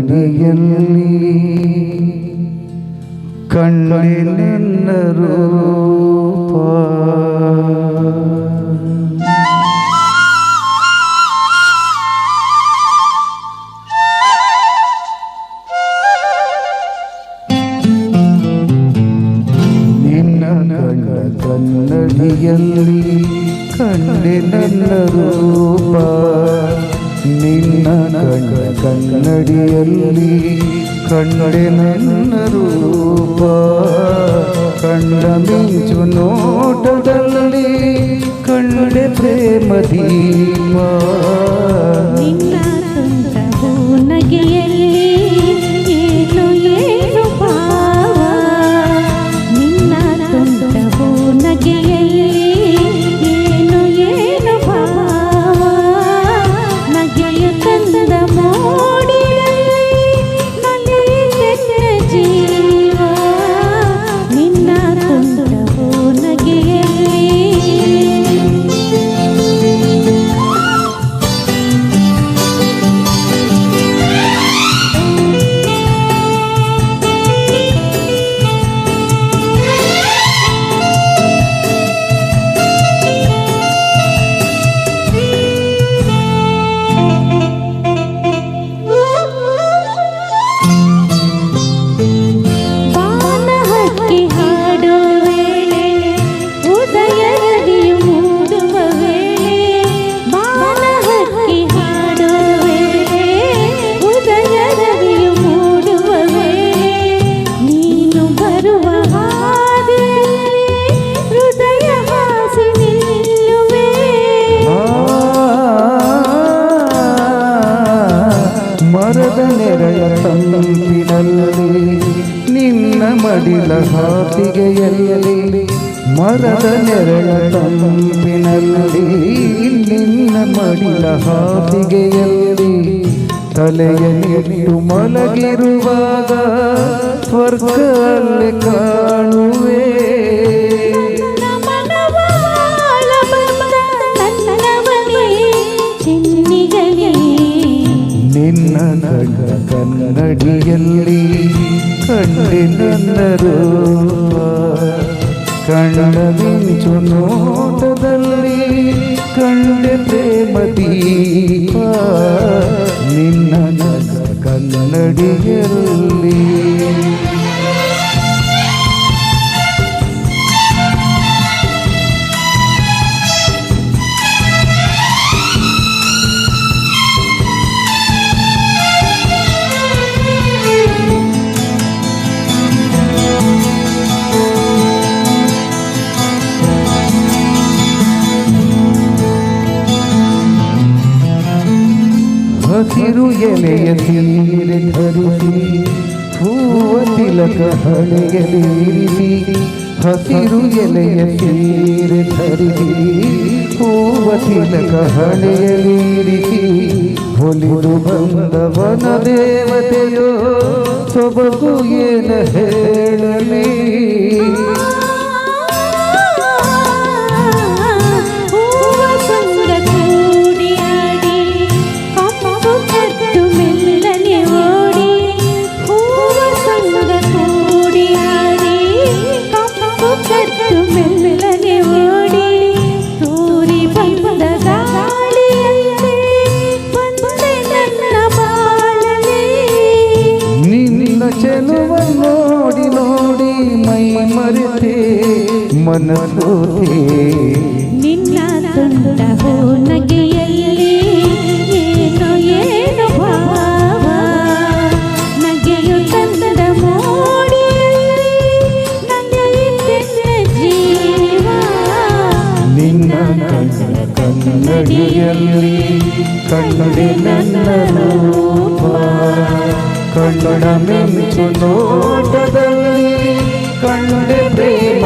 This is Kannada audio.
ಕನ್ನಡಿಯಲ್ಲಿ ಕಣ್ಣಿನ ರೂಪ ನಿನ್ನ ಕನ್ನಡಿಯಲ್ಲಿ ಕಣ್ಣಿನ ರೂಪ ನಿನ್ನ ಕನ್ನಡಿಯಲ್ಲಿ ಕಂಡೆ ನನ್ನ ರೂಪ ಕಂಡ ಮಿಂಚು ನೋಟದಲ್ಲಿ ಕಂಡೆ ಪ್ರೇಮ ದೀಪ ನಿನ್ನ ತುಂಟವು ನಗೆಯಲ್ಲಿ ಏನು ಏನು ಭಾವ ನಿನ್ನ ತುಂಟವು ನಗೆಯಲ್ಲಿ ಏನು ಏನು ಭಾವ ನಗೆಯ ತಂದ ಮೋಡಿಯಲ್ಲಿ ನಲಿದೆನ್ನ ಜೀವ ನಿನ್ನ ತುಂಟವು ನಗೆಯಲ್ಲಿ ಮರದ ನೆರಳ ತಂಪಿನಲ್ಲಿ ನಿನ್ನ ಮಡಿಲ ಹಾಸಿಗೆಯಲ್ಲಿ ಮರದ ನೆರಳ ತಂಪಿನಲ್ಲಿ ನಿನ್ನ ಮಡಿಲ ಹಾಸಿಗೆಯಲ್ಲಿ ತಲೆಯನ್ನಿಟ್ಟು ಮಲಗಿರುವಾಗ ಸ್ವರ್ಗದಲ್ಲಿ ಕಾಣುವೆ ನಿನ್ನ ಕನ್ನಡಿಯಲ್ಲಿ ಕಂಡೆ ನನ್ನ ರೂಪ ಕಂಡ ಮಿಂಚು ನೋಟದಲ್ಲಿ ಕಂಡೆ ಪ್ರೇಮ ದೀಪ ನಿನ್ನ ಕನ್ನಡಿಯಲ್ಲಿ ಹಸಿರು ಎಲೆಯ ಸೀರೆ ಧರಿಸಿ ಹೂವ ತಿಲಕ ಹಣೆಯಲಿರಿಸಿ ಹಸಿರು ಎಲೆಯ ಸೀರೆ ಧರಿಸಿ ಹೂವ ತಿಲಕ ಹಣೆಯಲಿರಿಸಿ ಹೊಲಿದು ಬಂದವನ ದೇವತೆಯೋ ಸೊಬಗು ಏನ ಹೇಳಲಿ ಚೆಲುವ ನೋಡಿ ನೋಡಿ ಮೈ ಮರೆತೆ ಮನಸೋತೆ ನಿನ್ನ ತುಂಟವು ನಗೆಯಲ್ಲಿ ಏನು ಏನು ಭಾವ ನಗೆಯು ತಂದ ಮೋಡಿಯಲ್ಲಿ ನಲಿದೆನ್ನ ಜೀವ ನಿನ್ನ ಕನ್ನಡಿಯಲ್ಲಿ ಕಂಡೆ ನನ್ನ ರೂಪ ಕನ್ನಡ ಮಿಂಚು ನೋಟದಲ್ಲಿ ಕಂಡೆ ಪ್ರೇಮ